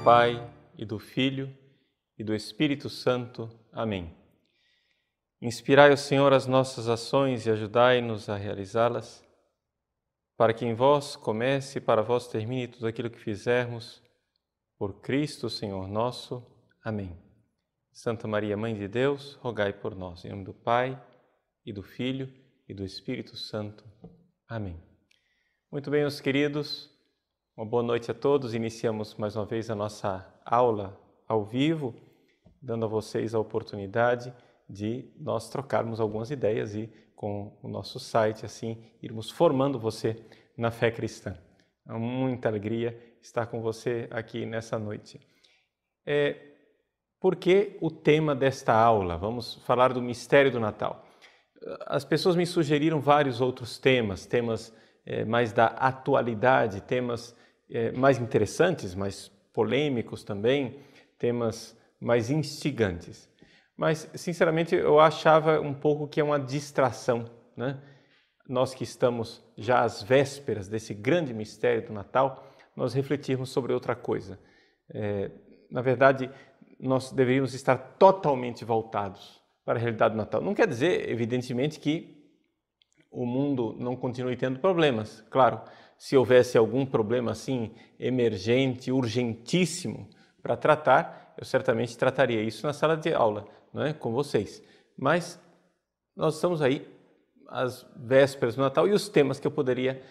Pai, e do Filho, e do Espírito Santo. Amém. Inspirai, ó Senhor, as nossas ações e ajudai-nos a realizá-las, para que em vós comece e para vós termine tudo aquilo que fizermos, por Cristo, Senhor nosso. Amém. Santa Maria, Mãe de Deus, rogai por nós. Em nome do Pai, e do Filho, e do Espírito Santo. Amém. Muito bem, meus queridos, uma boa noite a todos. Iniciamos mais uma vez a nossa aula ao vivo, dando a vocês a oportunidade de nós trocarmos algumas ideias e com o nosso site, assim, irmos formando você na fé cristã. É muita alegria estar com você aqui nessa noite. Por que o tema desta aula? Vamos falar do mistério do Natal. As pessoas me sugeriram vários outros temas mais da atualidade, temas mais interessantes, mais polêmicos também, temas mais instigantes. Mas, sinceramente, eu achava um pouco que é uma distração, né? Nós que estamos já às vésperas desse grande mistério do Natal, nós refletirmos sobre outra coisa. Na verdade, nós deveríamos estar totalmente voltados para a realidade do Natal. Não quer dizer, evidentemente, que o mundo não continue tendo problemas. Claro, se houvesse algum problema assim emergente, urgentíssimo para tratar, eu certamente trataria isso na sala de aula, não é? Com vocês. Mas nós estamos aí às vésperas do Natal e os temas que eu poderia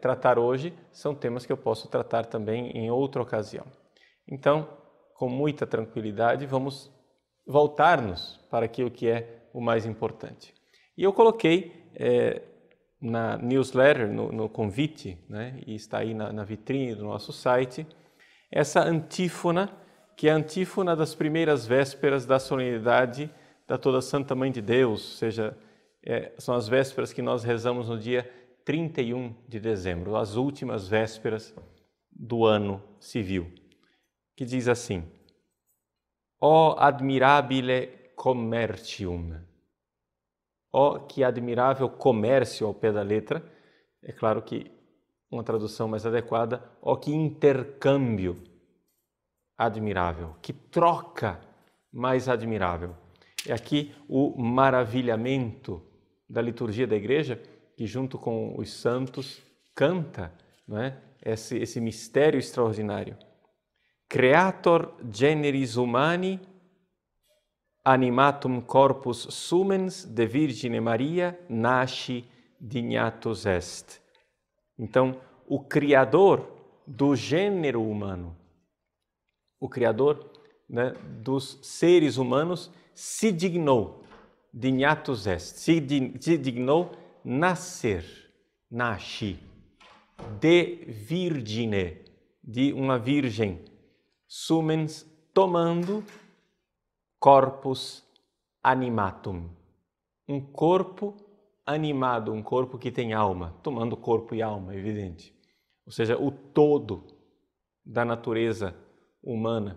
tratar hoje são temas que eu posso tratar também em outra ocasião. Então, com muita tranquilidade, vamos voltar-nos para aquilo que é o mais importante. E eu coloquei na newsletter, no convite, né, e está aí na vitrine do nosso site, essa antífona, que é a antífona das primeiras vésperas da solenidade da Toda Santa Mãe de Deus, ou seja, são as vésperas que nós rezamos no dia 31 de dezembro, as últimas vésperas do ano civil, que diz assim: Ó admirabile commercium, ó que admirável comércio ao pé da letra, é claro que uma tradução mais adequada, ó que intercâmbio admirável, que troca mais admirável. É aqui o maravilhamento da liturgia da igreja, que junto com os santos canta, não é? esse mistério extraordinário. Creator generis humani, animatum corpus sumens de Virgine Maria nasci dignatus est. Então, o Criador do gênero humano, o Criador, né, dos seres humanos, se dignou, dignatus est, se dignou nascer, nasci, de Virgine, de uma virgem, sumens, tomando corpus animatum, um corpo animado, um corpo que tem alma, tomando corpo e alma, evidente. Ou seja, o todo da natureza humana.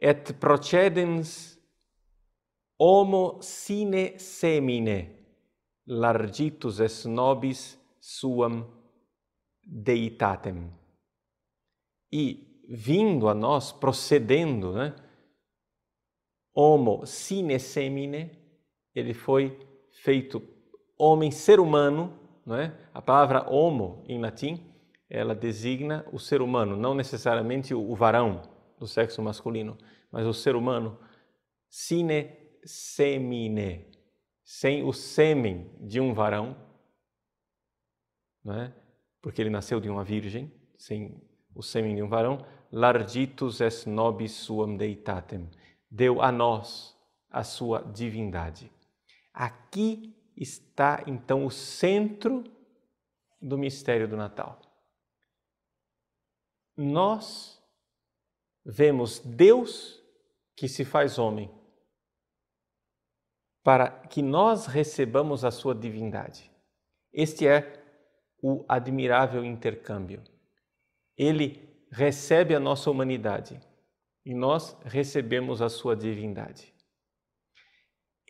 Et procedens homo sine semine, largitus es nobis suam deitatem. E vindo a nós, procedendo, né? Homo sine semine, ele foi feito homem, ser humano, não é? A palavra homo, em latim, ela designa o ser humano, não necessariamente o varão do sexo masculino, mas o ser humano, sine semine, sem o sêmen de um varão, não é? Porque ele nasceu de uma virgem, sem o sêmen de um varão, largitus es nobis suam deitatem, deu a nós a sua divindade. Aqui está, então, o centro do mistério do Natal. Nós vemos Deus que se faz homem para que nós recebamos a sua divindade. Este é o admirável intercâmbio. Ele recebe a nossa humanidade e nós recebemos a sua divindade.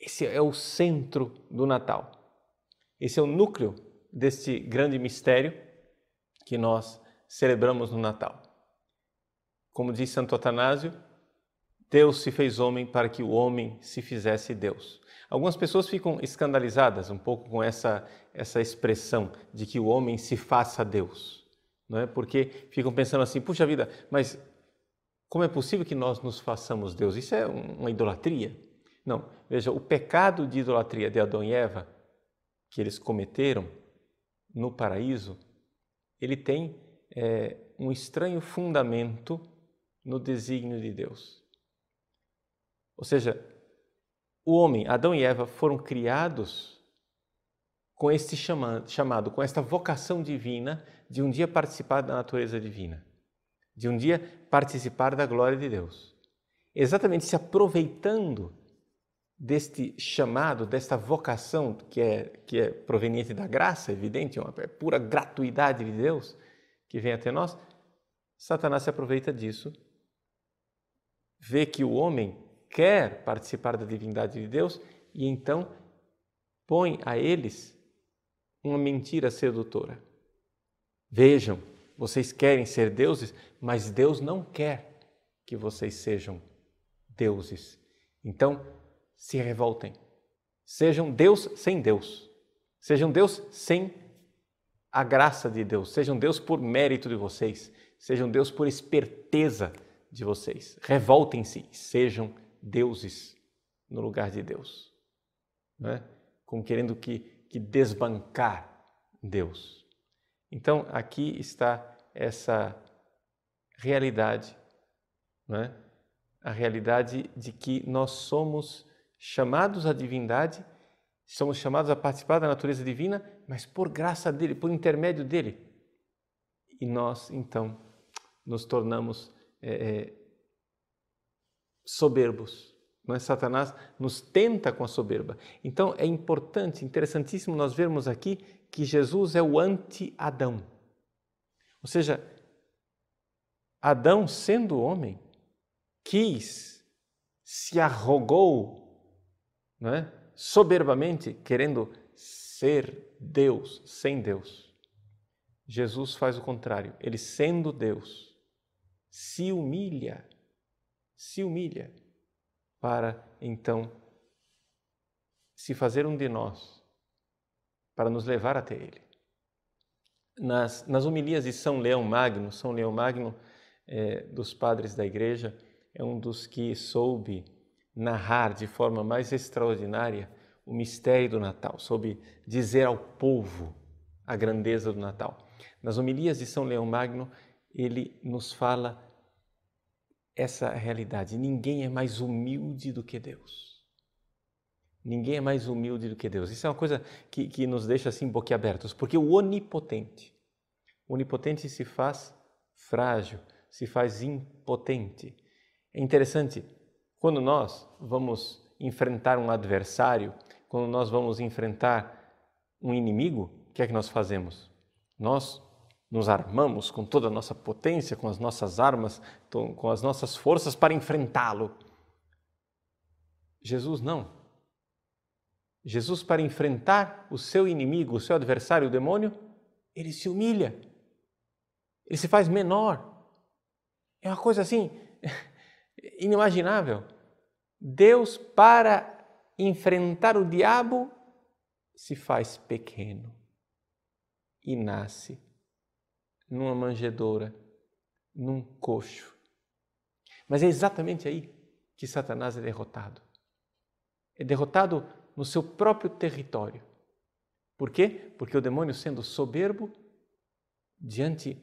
Esse é o centro do Natal. Esse é o núcleo deste grande mistério que nós celebramos no Natal. Como diz Santo Atanásio, Deus se fez homem para que o homem se fizesse Deus. Algumas pessoas ficam escandalizadas um pouco com essa expressão de que o homem se faça Deus, não é? Porque ficam pensando assim, puxa vida, mas como é possível que nós nos façamos Deus? Isso é uma idolatria? Não, veja, o pecado de idolatria de Adão e Eva, que eles cometeram no paraíso, ele tem um estranho fundamento no desígnio de Deus. Ou seja, o homem, Adão e Eva, foram criados com este chamado, com esta vocação divina de um dia participar da natureza divina, de um dia participar da glória de Deus. Exatamente se aproveitando deste chamado, desta vocação que é proveniente da graça, evidente, é pura gratuidade de Deus que vem até nós, Satanás se aproveita disso, vê que o homem quer participar da divindade de Deus e então põe a eles uma mentira sedutora. Vejam, vocês querem ser deuses, mas Deus não quer que vocês sejam deuses. Então, se revoltem. Sejam Deus sem Deus. Sejam Deus sem a graça de Deus. Sejam Deus por mérito de vocês. Sejam Deus por esperteza de vocês. Revoltem-se e sejam deuses no lugar de Deus. Não é? Como querendo que desbancar Deus. Então, aqui está essa realidade, não é? A realidade de que nós somos chamados à divindade, somos chamados a participar da natureza divina, mas por graça dele, por intermédio dele. E nós, então, nos tornamos soberbos. Não é? Satanás nos tenta com a soberba. Então, é importante, interessantíssimo nós vermos aqui que Jesus é o anti-Adão. Ou seja, Adão, sendo homem, se arrogou, não é? Soberbamente, querendo ser Deus, sem Deus. Jesus faz o contrário. Ele, sendo Deus, se humilha para, então, se fazer um de nós, para nos levar até Ele. Nas homilias de São Leão Magno, dos padres da Igreja, é um dos que soube narrar de forma mais extraordinária o mistério do Natal, soube dizer ao povo a grandeza do Natal. Nas homilias de São Leão Magno, ele nos fala essa realidade. Ninguém é mais humilde do que Deus. Ninguém é mais humilde do que Deus. Isso é uma coisa que nos deixa assim boquiabertos, porque o onipotente se faz frágil, se faz impotente. É interessante, quando nós vamos enfrentar um adversário, quando nós vamos enfrentar um inimigo, o que é que nós fazemos? Nós nos armamos com toda a nossa potência, com as nossas armas, com as nossas forças para enfrentá-lo. Jesus não. Jesus, para enfrentar o seu inimigo, o seu adversário, o demônio, ele se humilha. Ele se faz menor. É uma coisa assim inimaginável. Deus, para enfrentar o diabo, se faz pequeno e nasce numa manjedoura, num coxo. Mas é exatamente aí que Satanás é derrotado. É derrotado no seu próprio território. Por quê? Porque o demônio, sendo soberbo, diante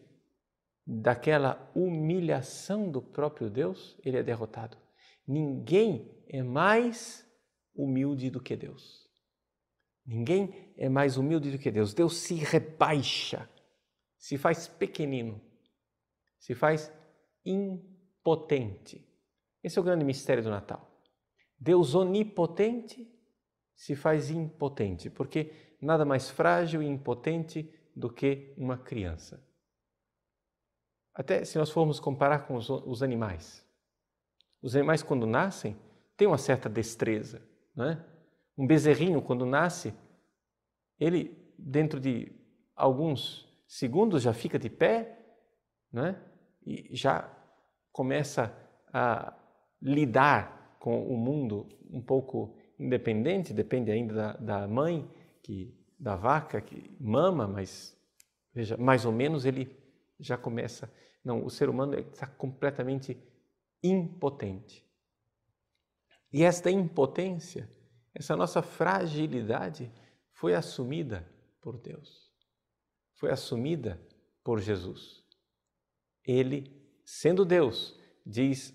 daquela humilhação do próprio Deus, ele é derrotado. Ninguém é mais humilde do que Deus. Ninguém é mais humilde do que Deus. Deus se rebaixa, se faz pequenino, se faz impotente. Esse é o grande mistério do Natal. Deus onipotente se faz impotente, porque nada mais frágil e impotente do que uma criança. Até se nós formos comparar com os animais. Os animais, quando nascem, têm uma certa destreza, não é? Um bezerrinho, quando nasce, ele, dentro de alguns segundos, já fica de pé, não é? E já começa a lidar com o mundo um pouco independente, depende ainda da mãe, da vaca que mama, mas veja, mais ou menos ele já começa. Não, o ser humano está completamente impotente. E esta impotência, essa nossa fragilidade foi assumida por Deus, foi assumida por Jesus. Ele, sendo Deus, diz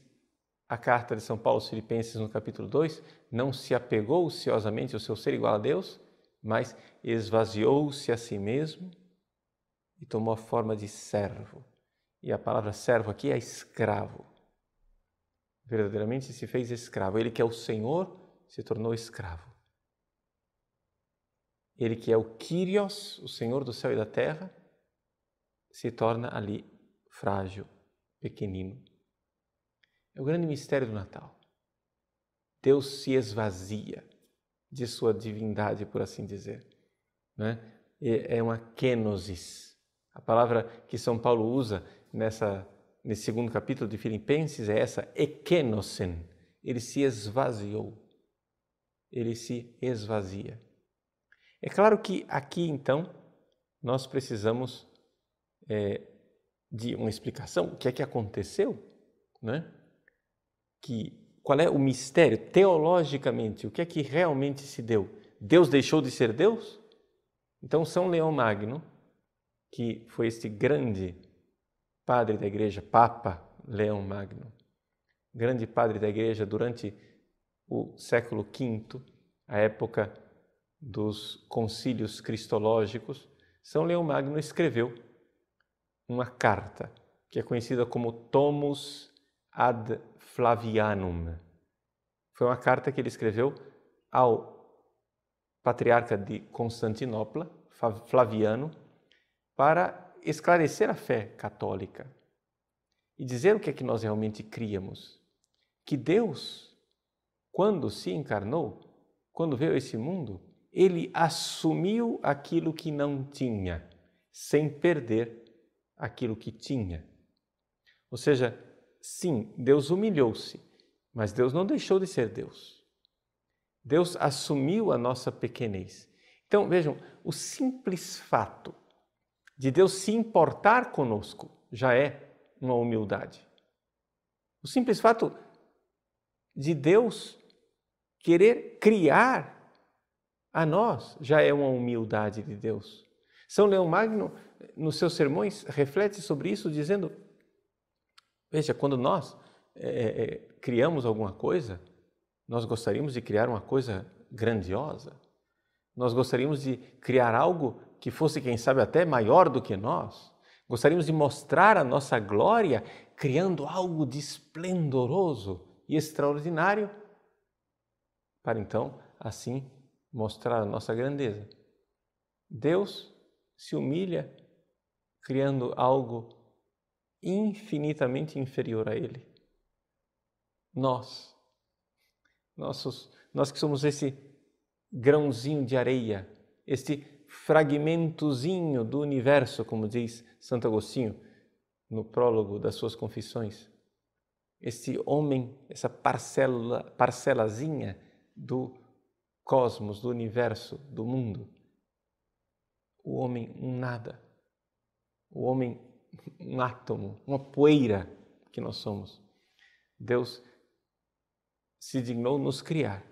a carta de São Paulo aos Filipenses no capítulo 2, não se apegou ociosamente ao seu ser igual a Deus, mas esvaziou-se a si mesmo e tomou a forma de servo. E a palavra servo aqui é escravo. Verdadeiramente se fez escravo. Ele que é o Senhor se tornou escravo. Ele que é o Kyrios, o Senhor do céu e da terra, se torna ali frágil, pequenino. É o grande mistério do Natal. Deus se esvazia de sua divindade, por assim dizer. Né? É uma kenosis. A palavra que São Paulo usa nesse segundo capítulo de Filipenses é essa, ekenosen. Ele se esvaziou. Ele se esvazia. É claro que aqui, então, nós precisamos de uma explicação. O que é que aconteceu? Né? Qual é o mistério, teologicamente, o que é que realmente se deu? Deus deixou de ser Deus? Então, São Leão Magno, que foi este grande padre da igreja, Papa Leão Magno, grande padre da igreja durante o século V, a época dos concílios cristológicos, São Leão Magno escreveu uma carta que é conhecida como Tomus ad Flavianum. Foi uma carta que ele escreveu ao patriarca de Constantinopla, Flaviano, para esclarecer a fé católica e dizer o que é que nós realmente críamos. Que Deus, quando se encarnou, quando veio a esse mundo, ele assumiu aquilo que não tinha, sem perder aquilo que tinha. Ou seja, sim, Deus humilhou-se, mas Deus não deixou de ser Deus. Deus assumiu a nossa pequenez. Então, vejam, o simples fato de Deus se importar conosco já é uma humildade. O simples fato de Deus querer criar a nós já é uma humildade de Deus. São Leão Magno, nos seus sermões, reflete sobre isso dizendo, veja, quando nós criamos alguma coisa, nós gostaríamos de criar uma coisa grandiosa. Nós gostaríamos de criar algo que fosse, quem sabe, até maior do que nós. Gostaríamos de mostrar a nossa glória criando algo de esplendoroso e extraordinário para então, assim, mostrar a nossa grandeza. Deus se humilha criando algo infinitamente inferior a Ele. Nós que somos esse grãozinho de areia, este fragmentozinho do universo, como diz Santo Agostinho no prólogo das suas Confissões, este homem, essa parcelazinha do cosmos, do universo, do mundo, o homem um nada, o homem um átomo, uma poeira que nós somos. Deus se dignou nos criar.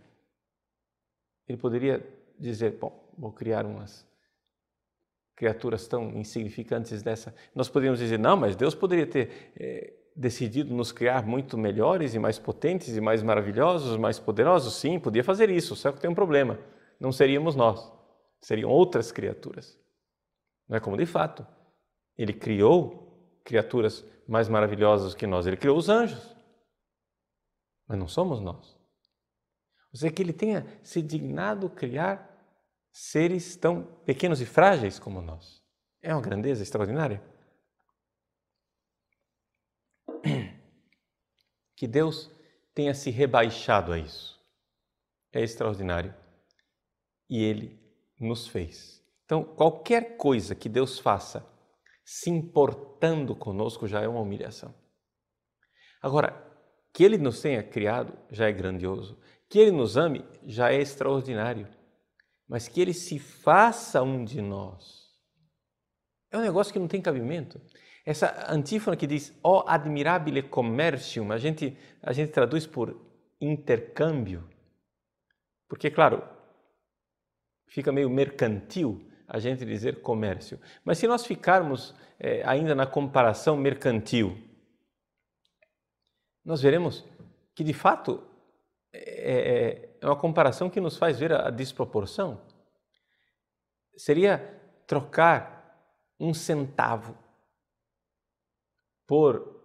Ele poderia dizer, bom, vou criar umas criaturas tão insignificantes dessa. Nós poderíamos dizer, não, mas Deus poderia ter decidido nos criar muito melhores e mais potentes e mais maravilhosos, mais poderosos. Sim, podia fazer isso, só que tem um problema. Não seríamos nós, seriam outras criaturas. Não é como de fato. Ele criou criaturas mais maravilhosas que nós. Ele criou os anjos. Mas não somos nós. Ou seja, que ele tenha se dignado criar seres tão pequenos e frágeis como nós. É uma grandeza extraordinária. Que Deus tenha se rebaixado a isso. É extraordinário. E Ele nos fez. Então, qualquer coisa que Deus faça se importando conosco já é uma humilhação. Agora, que Ele nos tenha criado já é grandioso, que Ele nos ame já é extraordinário, mas que Ele se faça um de nós é um negócio que não tem cabimento. Essa antífona que diz, ó admirabile commercium, a gente traduz por intercâmbio, porque, claro, fica meio mercantil a gente dizer comércio. Mas se nós ficarmos ainda na comparação mercantil, nós veremos que, de fato, é uma comparação que nos faz ver a desproporção. Seria trocar um centavo por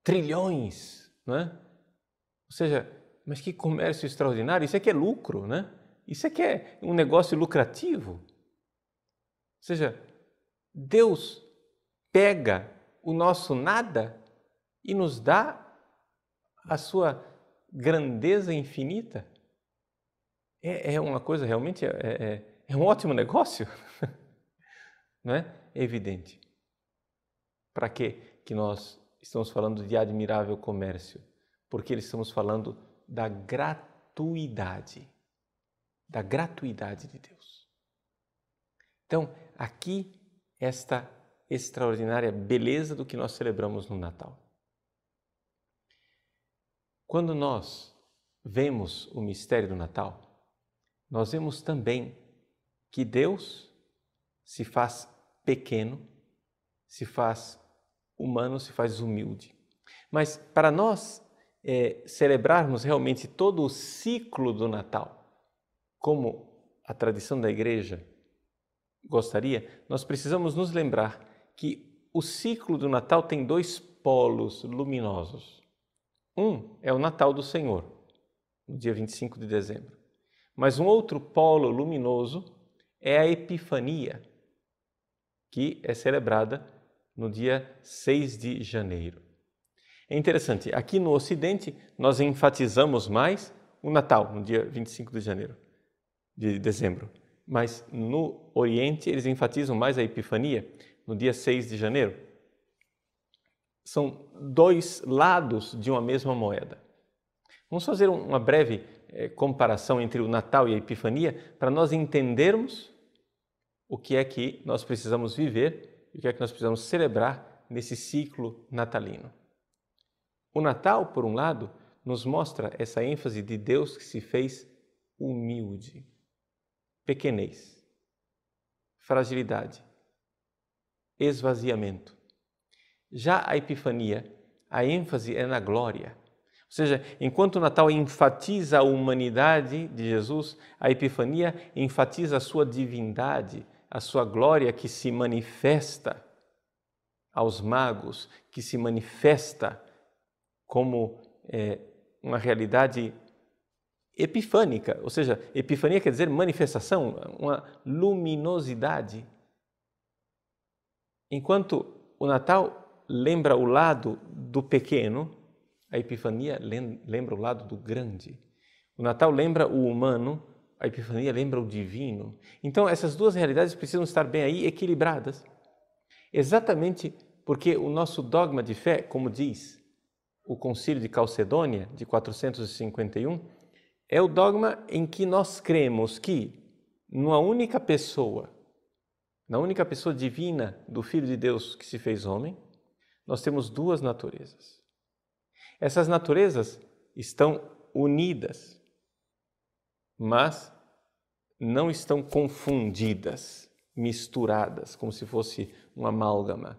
trilhões, não é? Ou seja, mas que comércio extraordinário, isso é que é lucro, né? Isso é que é um negócio lucrativo. Ou seja, Deus pega o nosso nada e nos dá a sua grandeza infinita. É uma coisa realmente, é um ótimo negócio, não é? É evidente. Para que nós estamos falando de admirável comércio? Porque estamos falando da gratuidade de Deus. Então, aqui, esta extraordinária beleza do que nós celebramos no Natal. Quando nós vemos o mistério do Natal, nós vemos também que Deus se faz pequeno, se faz humano, se faz humilde. Mas para nós celebrarmos realmente todo o ciclo do Natal, como a tradição da Igreja gostaria, nós precisamos nos lembrar que o ciclo do Natal tem dois polos luminosos. Um é o Natal do Senhor, no dia 25 de dezembro. Mas um outro polo luminoso é a Epifania, que é celebrada no dia 6 de janeiro. É interessante, aqui no Ocidente nós enfatizamos mais o Natal, no dia 25 de dezembro. Mas no Oriente eles enfatizam mais a Epifania, no dia 6 de janeiro. São dois lados de uma mesma moeda. Vamos fazer uma breve comparação entre o Natal e a Epifania para nós entendermos o que é que nós precisamos viver e o que é que nós precisamos celebrar nesse ciclo natalino. O Natal, por um lado, nos mostra essa ênfase de Deus que se fez humilde, pequenez, fragilidade, esvaziamento. Já a Epifania, a ênfase é na glória. Ou seja, enquanto o Natal enfatiza a humanidade de Jesus, a Epifania enfatiza a sua divindade, a sua glória que se manifesta aos magos, que se manifesta como uma realidade epifânica, ou seja, epifania quer dizer manifestação, uma luminosidade. Enquanto o Natal lembra o lado do pequeno, a Epifania lembra o lado do grande. O Natal lembra o humano, a Epifania lembra o divino. Então, essas duas realidades precisam estar bem aí equilibradas. Exatamente porque o nosso dogma de fé, como diz o Concílio de Calcedônia, de 451, é o dogma em que nós cremos que, numa única pessoa, na única pessoa divina do Filho de Deus que se fez homem, nós temos duas naturezas. Essas naturezas estão unidas, mas não estão confundidas, misturadas, como se fosse uma amálgama.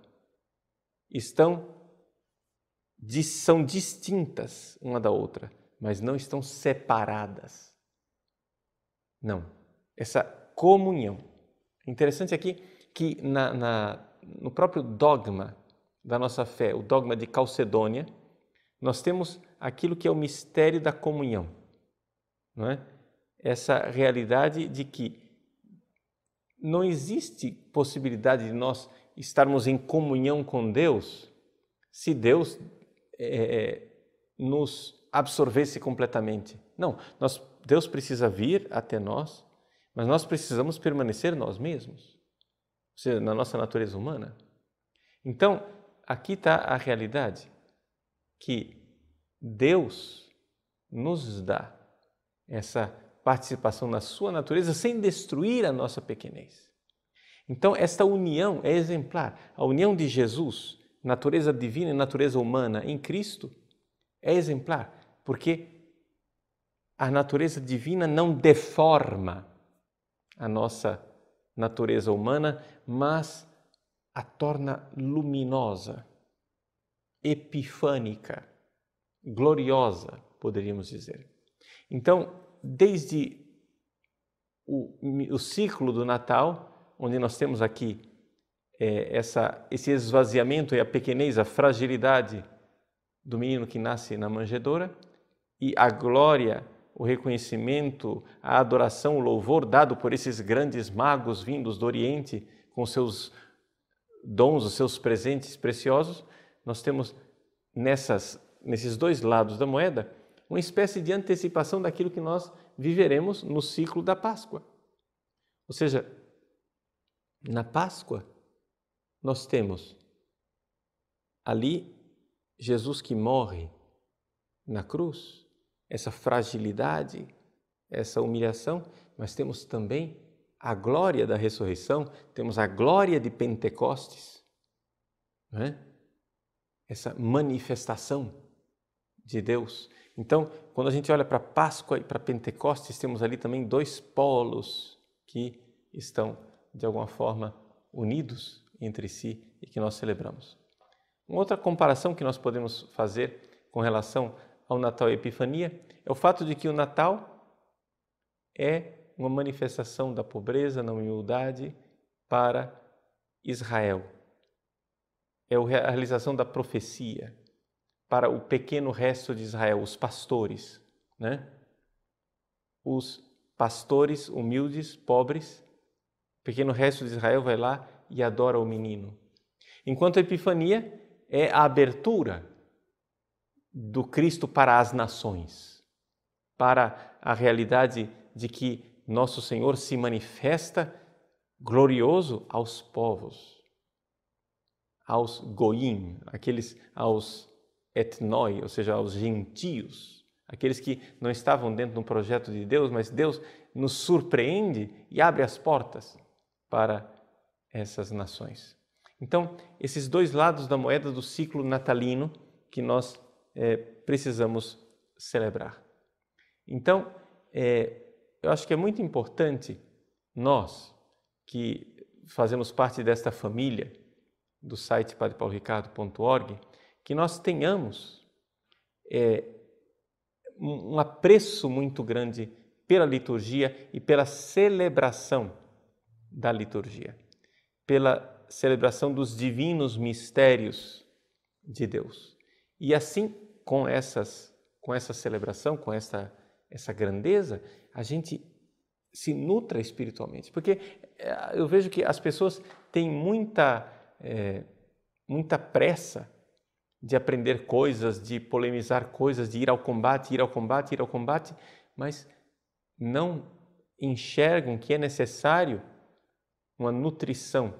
São distintas uma da outra, mas não estão separadas. Não, essa comunhão. Interessante aqui que no próprio dogma da nossa fé, o dogma de Calcedônia, nós temos aquilo que é o mistério da comunhão, não é? Essa realidade de que não existe possibilidade de nós estarmos em comunhão com Deus se Deus nos absorvesse completamente. Não, Deus precisa vir até nós, mas nós precisamos permanecer nós mesmos, ou seja, na nossa natureza humana. Então, aqui está a realidade. que Deus nos dá essa participação na sua natureza sem destruir a nossa pequenez. Então, esta união é exemplar. A união de Jesus, natureza divina e natureza humana em Cristo, é exemplar, porque a natureza divina não deforma a nossa natureza humana, mas a torna luminosa, epifânica, gloriosa, poderíamos dizer. Então, desde o ciclo do Natal, onde nós temos aqui esse esvaziamento e a pequenez, a fragilidade do menino que nasce na manjedoura, e a glória, o reconhecimento, a adoração, o louvor dado por esses grandes magos vindos do Oriente com seus dons, os seus presentes preciosos, nós temos nesses dois lados da moeda uma espécie de antecipação daquilo que nós viveremos no ciclo da Páscoa. Ou seja, na Páscoa nós temos ali Jesus que morre na cruz, essa fragilidade, essa humilhação, mas temos também a glória da ressurreição, temos a glória de Pentecostes, não é? Essa manifestação de Deus. Então, quando a gente olha para a Páscoa e para Pentecostes, temos ali também dois polos que estão, de alguma forma, unidos entre si e que nós celebramos. Uma outra comparação que nós podemos fazer com relação ao Natal e a Epifania é o fato de que o Natal é uma manifestação da pobreza, da humildade para Israel. É a realização da profecia para o pequeno resto de Israel, os pastores, né? Os pastores humildes, pobres, o pequeno resto de Israel vai lá e adora o menino. Enquanto a Epifania é a abertura do Cristo para as nações, para a realidade de que nosso Senhor se manifesta glorioso aos povos, aos goim, aos etnoi, ou seja, aos gentios, aqueles que não estavam dentro do projeto de Deus, mas Deus nos surpreende e abre as portas para essas nações. Então, esses dois lados da moeda do ciclo natalino que nós precisamos celebrar. Então, eu acho que é muito importante nós, que fazemos parte desta família do site padrepauloricardo.org, que nós tenhamos um apreço muito grande pela liturgia e pela celebração da liturgia, pela celebração dos divinos mistérios de Deus. E assim, com essa celebração, com essa grandeza, a gente se nutra espiritualmente. Porque eu vejo que as pessoas têm muita pressa de aprender coisas, de polemizar coisas, de ir ao combate, mas não enxergam que é necessário uma nutrição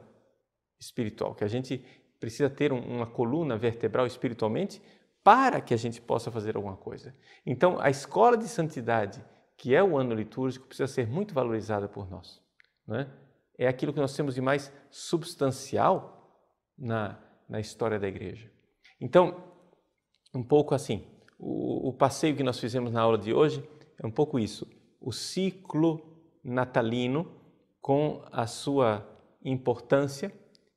espiritual, que a gente precisa ter uma coluna vertebral espiritualmente para que a gente possa fazer alguma coisa. Então, a escola de santidade, que é o ano litúrgico, precisa ser muito valorizada por nós, não é? É aquilo que nós temos de mais substancial na história da igreja. Então, um pouco assim, o passeio que nós fizemos na aula de hoje é um pouco isso, o ciclo natalino com a sua importância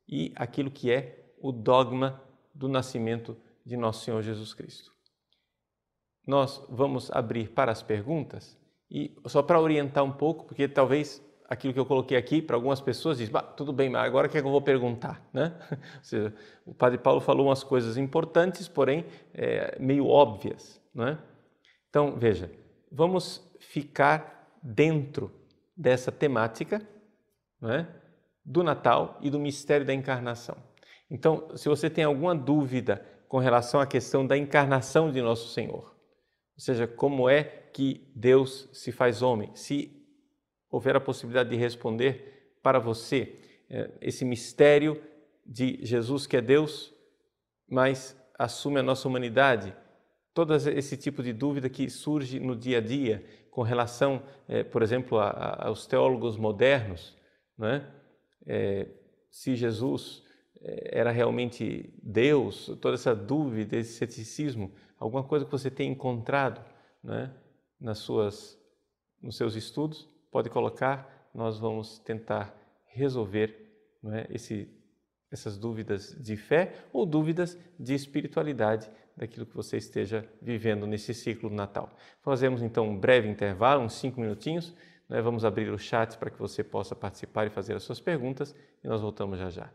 e aquilo que é o dogma do nascimento de nosso Senhor Jesus Cristo. Nós vamos abrir para as perguntas e só para orientar um pouco, porque talvez aquilo que eu coloquei aqui para algumas pessoas diz, tudo bem, mas agora o que é que eu vou perguntar, né? Ou seja, o Padre Paulo falou umas coisas importantes, porém meio óbvias, não é? Então, veja, vamos ficar dentro dessa temática, não é? Do Natal e do mistério da encarnação. Então, se você tem alguma dúvida com relação à questão da encarnação de nosso Senhor, ou seja, como é que Deus se faz homem, se houver a possibilidade de responder para você esse mistério de Jesus que é Deus, mas assume a nossa humanidade, todo esse tipo de dúvida que surge no dia a dia com relação, por exemplo, aos teólogos modernos, não é? Se Jesus era realmente Deus, toda essa dúvida, esse ceticismo, alguma coisa que você tem encontrado, não é? Nos seus estudos, pode colocar, nós vamos tentar resolver, não é? Essas dúvidas de fé ou dúvidas de espiritualidade daquilo que você esteja vivendo nesse ciclo do Natal. Fazemos então um breve intervalo, uns 5 minutinhos, né? Vamos abrir o chat para que você possa participar e fazer as suas perguntas e nós voltamos já já.